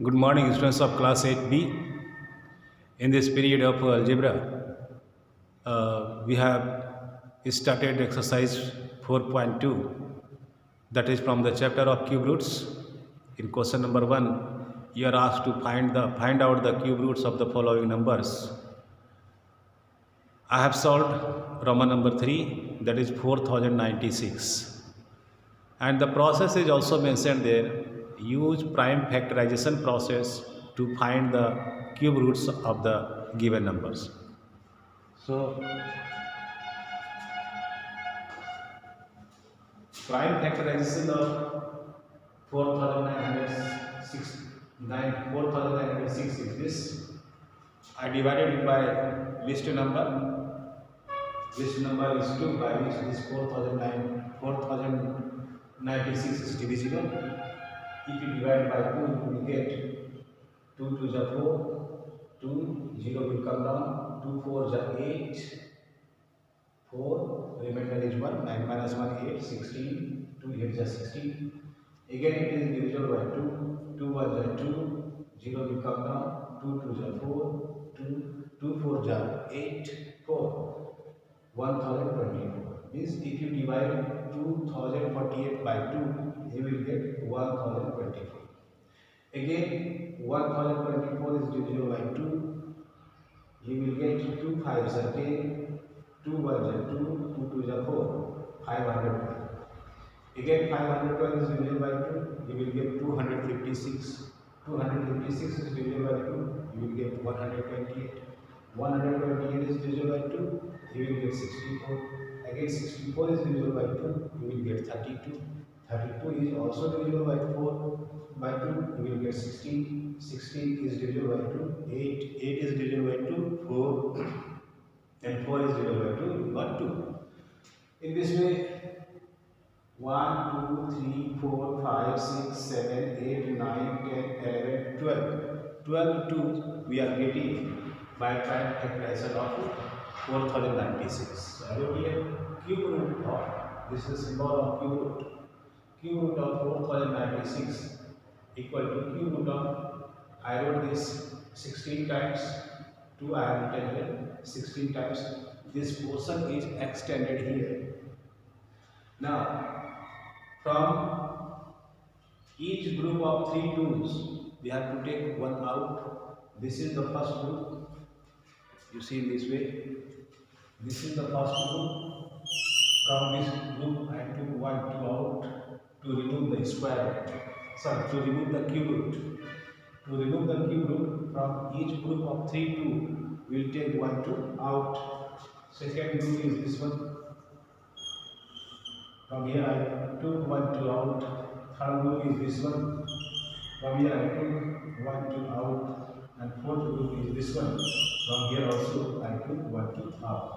Good morning, students of class 8B. In this period of algebra, we have started exercise 4.2, that is from the chapter of cube roots. In question number 1, you are asked to find out the cube roots of the following numbers. I have solved Roman number 3, that is 4096. And the process is also mentioned there. Use prime factorization process to find the cube roots of the given numbers. So, prime factorization of 4906 is this. I divided it by list number. List number is 2, by which this 4096 is divisible. If you divide by 2, you will get 2 to the 4, 2, 0 will come down, 2 4 the 8, 4, remainder is 1, 9 minus 1, 8, 16, 2 8 the 16. Again it is divisible by 2, 2 1 the 2, 0 will come down, 2 2 the 4, 2 4 the 8, 4, 1024. Means if you divide 2048 by 2, you will get 1024. Again 1024 is divisible by 2, you will get 2 5s are 10, 2 1s are 2, 2 2s are 4, 512. Again 512 is divisible by 2, you will get 256. 256 is divisible by 2, you will get 128. 128 is divisible by 2, you will get 64. Again 64 is divisible by 2, you will get 32. 32 is also divisible by 2, you will get 16. 16 is divisible by 2, 8 is divisible by 2, 4, and 4 is divisible by 2, you got 2. In this way, 1, 2, 3, 4, 5, 6, 7, 8, 9, 10, 11, 12. 12 to we are getting by prime factorization of 4096. I wrote here cube root of, this is symbol of cube root. Cube root of 4096 equal to cube root of, I wrote this 16 times, 2 I have written here 16 times. This portion is extended here. Now, from each group of 3 2's, we have to take one out. This is the first group. You see in this way. This is the first group. From this group, I took 1 2 out to remove the square root. Sorry, to remove the cube root. To remove the cube root from each group of 3 2, we will take 1 2 out. Second group is this one. From here I took 1 2 out. Third group is this one. From here I took 1 2 out. And fourth group is this one. From here also I took 1 2 out.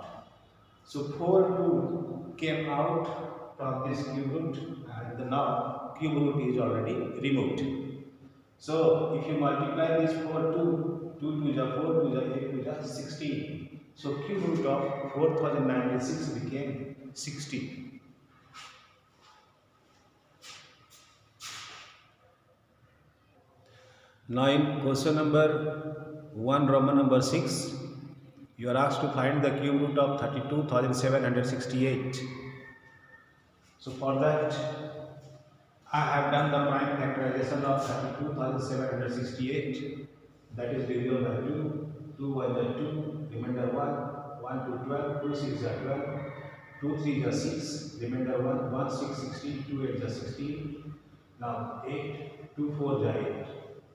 So 4 2 came out from this cube root, and now cube root is already removed. So if you multiply this 4 2, 2 to the 4 to the 8 to the 16. So cube root of 4096 became 16. Now in question number 1, Roman number 6, you are asked to find the cube root of 32,768. So for that, I have done the prime factorization of 32,768. That is divisible by 2. 2 1 is 2, remainder 1, 1 to 12, 2 6 is 12, 2 3 is 6, remainder 1, 1 6 16, 2 8 is 16. Now 8, 2 4 is 8.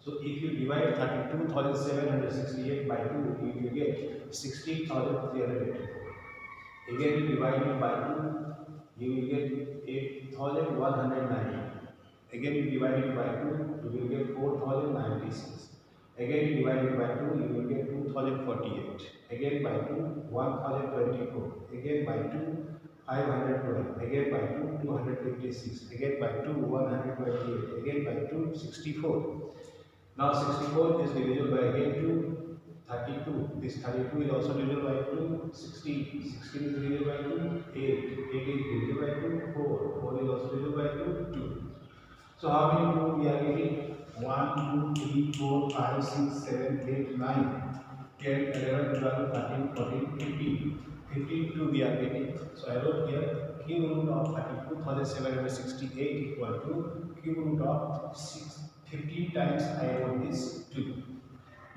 So if you divide 32,768 by 2, you will get 16,384. Again you divide it by 2, you will get 8,190. Again you divide it by 2, you will get 4,096. Again you divide it by 2, you will get 2,048. Again by 2, 1,024. Again by 2, 512. Again by 2, 256. Again by 2, 128. Again by 2, 64. Now 64 is divisible by again 2, 32. This 32 is also divisible by 2, 16. 16 is divisible by 2, 8. 8 is divisible by 2, 4. 4 is also divisible by 2, 2. So how many 2 we are getting? 1, 2, 3, 4, 5, 6, 7, 8, 9, 10, 11, 12, 13, 14, 15. 52 we are getting. So I wrote here cube root of 32,768 equal to cube root of 15 times I wrote this 2.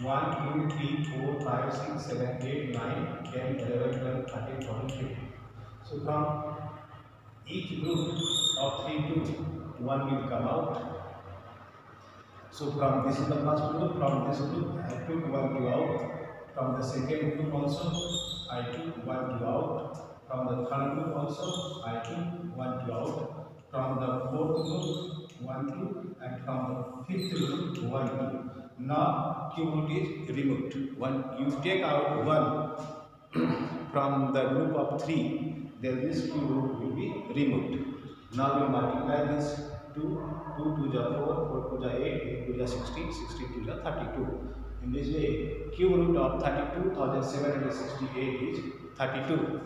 1, 2, 3, 4, 5, 6, 7, 8, 9, 10, 11, 12, 13, 14, 15. So from each root of 3 to 1 will come out. So from this is the first group, from this group I took 1 to out, from the second group also I took 1 to out, from the third group also I took 1 to out, from the fourth group 1 to, and from the fifth group 1 to. Now cube root is removed. You take out 1 from the group of 3, then this cube root will be removed. Now we multiply this 2 to the 4, 4 to the 8, 8 to the 16, 16 to the 32. In this way, cube root of 32,768 is 32.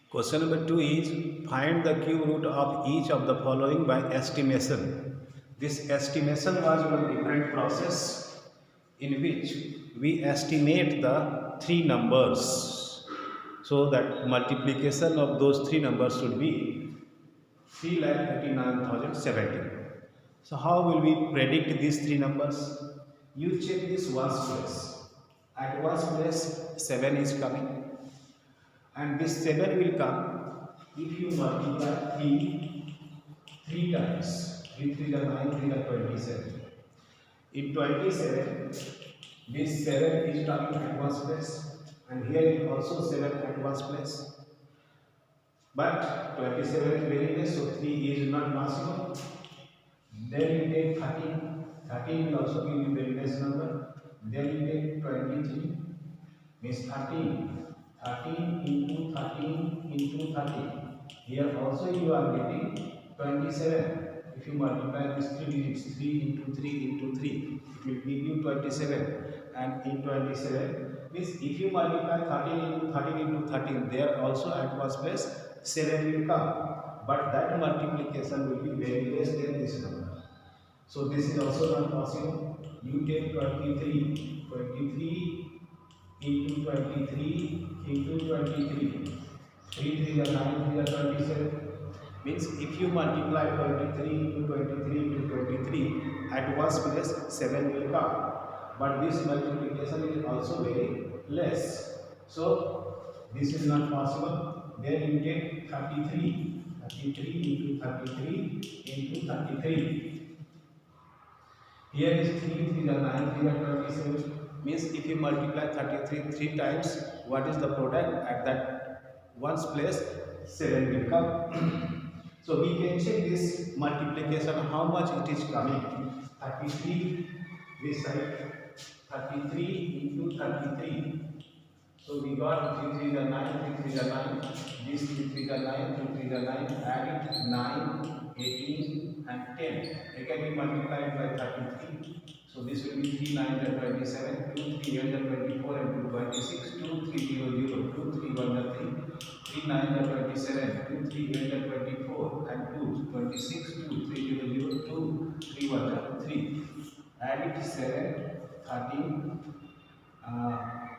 Question number 2 is find the cube root of each of the following by estimation. This estimation was one different process in which we estimate the three numbers. So that multiplication of those three numbers should be 3,89,070. So how will we predict these three numbers? You check this ones place. At ones place 7 is coming. And this 7 will come if you multiply 3 times. 3 3 is 9, 3 is 27. In 27, this 7 is coming at ones place. And here is also 7 at ones place. But 27 is very less, so 3 is not possible. Then you take 13. 13 will also give you very less number. Then you take 23. Means 13. 13 into 13 into 13. Here also you are getting 27. If you multiply these 3 digits, 3 into 3 into 3, it will give you 27. And in 27, means if you multiply 13 into 13 into 13, there also at ones place 7 will come. But that multiplication will be very less than this number. So this is also not possible. You take 23 into 23 into 23. 3 3 is 9, 3 is 27. Means if you multiply 23 into 23 into 23, at ones place 7 will come. But this multiplication is also very less. So this is not possible. Then you take 33 into 33 into 33. Here is 3 3 is 9, 3 is 27. Means if you multiply 33 3 times, what is the product? At that ones place 7 will come. So we can check this multiplication, how much it is coming. 33 this side, 33 into 33. So we got 3 3 is 9, 3 3 is 9, this 3 3 is 9, 2 3 is 9, add it 9, 18 and 10. Again we multiply it by 33. So this will be 3 9 is 27, 2 3 8 is 24 and 2 26, 2 3 0 0, 2 3 1 is 3, 3 9 is 27, 2 3 8 is 24 and 2 26, 2 3 0 0, 2 3 1 is 3. Add it 7, 13,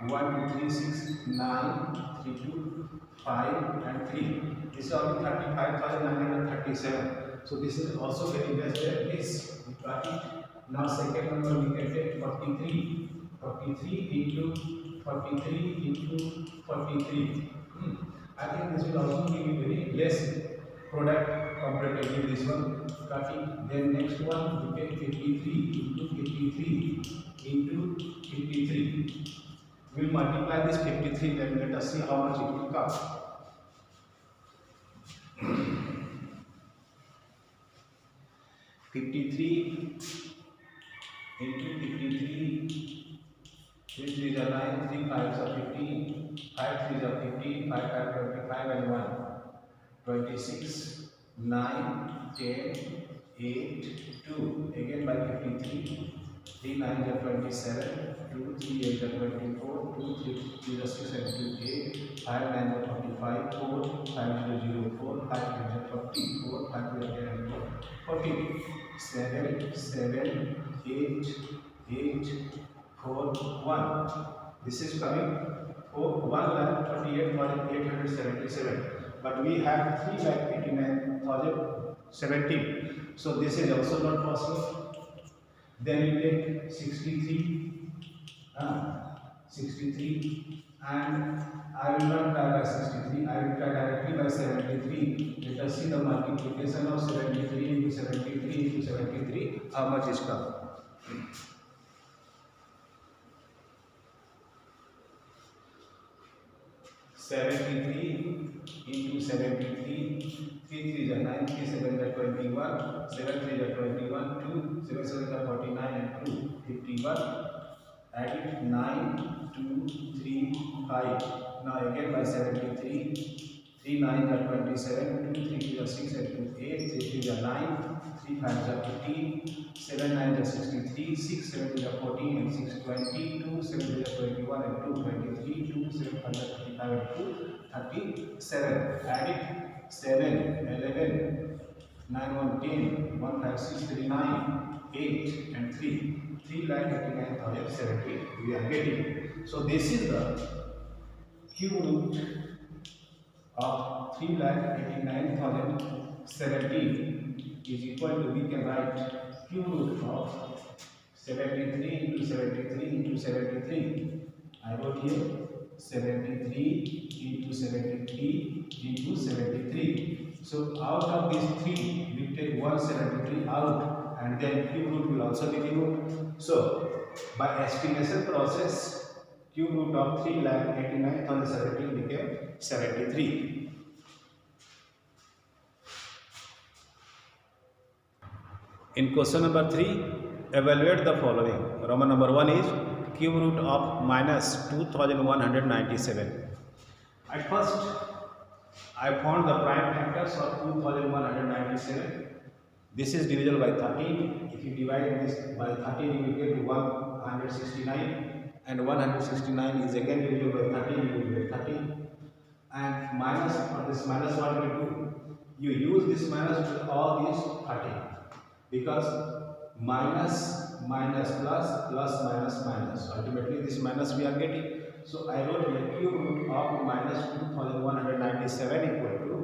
1 2 3 6 9 3 2 5 and 3. This is only 35,937. So this is also very less than this. We got it. Now second number we can take 43. 43 into 43 into 43. I think this will also give you very less product comparatively this one. Got it. Then next one we take 53 into 53 into 53. We will multiply this 53, then let us see how much it will come. 53 into 53, 3 3 is 9, 3 5 is 15, 5 3 is 15, 5 5 25 and 1. 26, 9, 10, 8, 2. Again by 53. 3 9 are 27, 2 3 8 are 24, 2 3 0 6 and 2 8, 5 9 are 25, 4 5 0 0 4, 5 8 are 44, 5 8 and 4 40, 7 7 8 8 4 1. This is coming for 1,38,877. But we have 3,89,017. So this is also not possible. Then you take 63, 63, and I will not try by 63, I will try directly by 73. Let us see the multiplication of 73 into 73 into 73, how much is come. 73 into 73, 3 3 is 9, 3 7 is 21, 7 3 is 21, 2 7 7 is 49 and 2 51. Add it 9 2 3 5. Now again by 73, 3 9 is 27, 2 3 is 6 and 2 8, 3 3 is 9, 3 5 is 15, 7 9 is 63, 6 7 is 14 and 6 20, 2 7 is 21 and 2 23, 2 7 5 is 35 and 2 37. Add it 7 11 9 1 10 1 5 6 3 9 8 and 3 3,89,070 we are getting. So this is the cube root of 3,89,070 is equal to, we can write cube root of 73 into 73 into 73. I wrote here 73 into 73 into 73. So out of these 3 we take 173 out, and then cube root will also be removed. So by estimation process, cube root of 3,89,070 became 73. In question number 3, evaluate the following. Roman number 1 is cube root of minus 2197. At first, I found the prime factors of 2197. This is divisible by 13. If you divide this by 13, you will get 169. And 169 is again divisible by 13, you will get 13. And minus, for this minus, what you will do? You use this minus with all these 13. Because minus, minus, plus, plus, minus, minus. Ultimately, this minus we are getting. So I wrote here cube root of minus 2197 equal to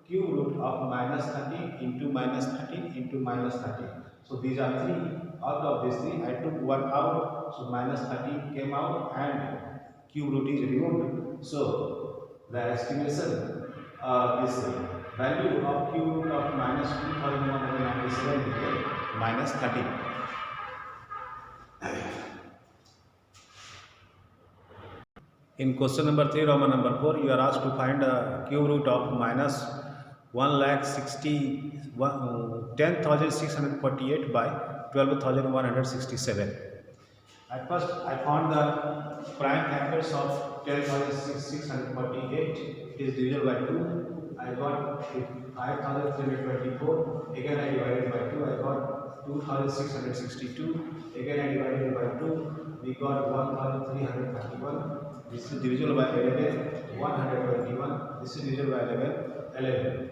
cube root of minus 13 into minus 13 into minus 13. So these are 3. Out of these 3, I took 1 out. So minus 13 came out and cube root is removed. So the estimation, this value of cube root of minus 2197 became minus 13. In question number 3, Roman number 4, you are asked to find a cube root of minus 10,648 by 12,167. At first, I found the prime factors of 10,648 is divisible by 2. I got 5,324. Again, I divided by 2. I got 2,662. Again, I divided by 2. We got 1,331. This is divisible by 11, 121. This is divisible by 11.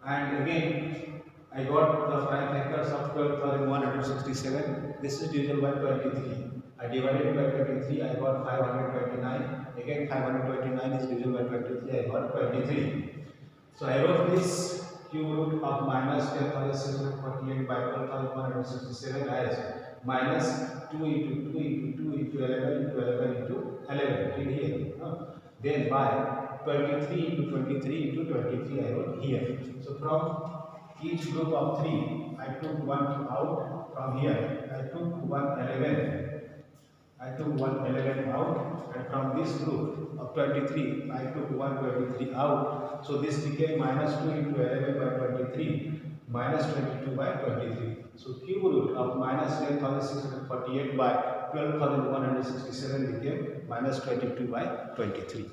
And again, I got the prime factors of 12,167. This is divisible by 23. I divided by 23. I got 529. Again, 529 is divisible by 23. I got 23. So I wrote this cube root of minus 10,648 by 12,167 as minus 2 into 2 into 2 into 11 into 11 into 11 in here. Then by 23 into 23 into 23 I wrote here. So from each group of 3 I took 1 out. From here I took 111. I took 111 out, and from this group of 23 I took 123 out. So this became minus 2 into 11 by 23 minus 22 by 23. So cube root of minus 10,648 by 12,167 became minus 22 by 23.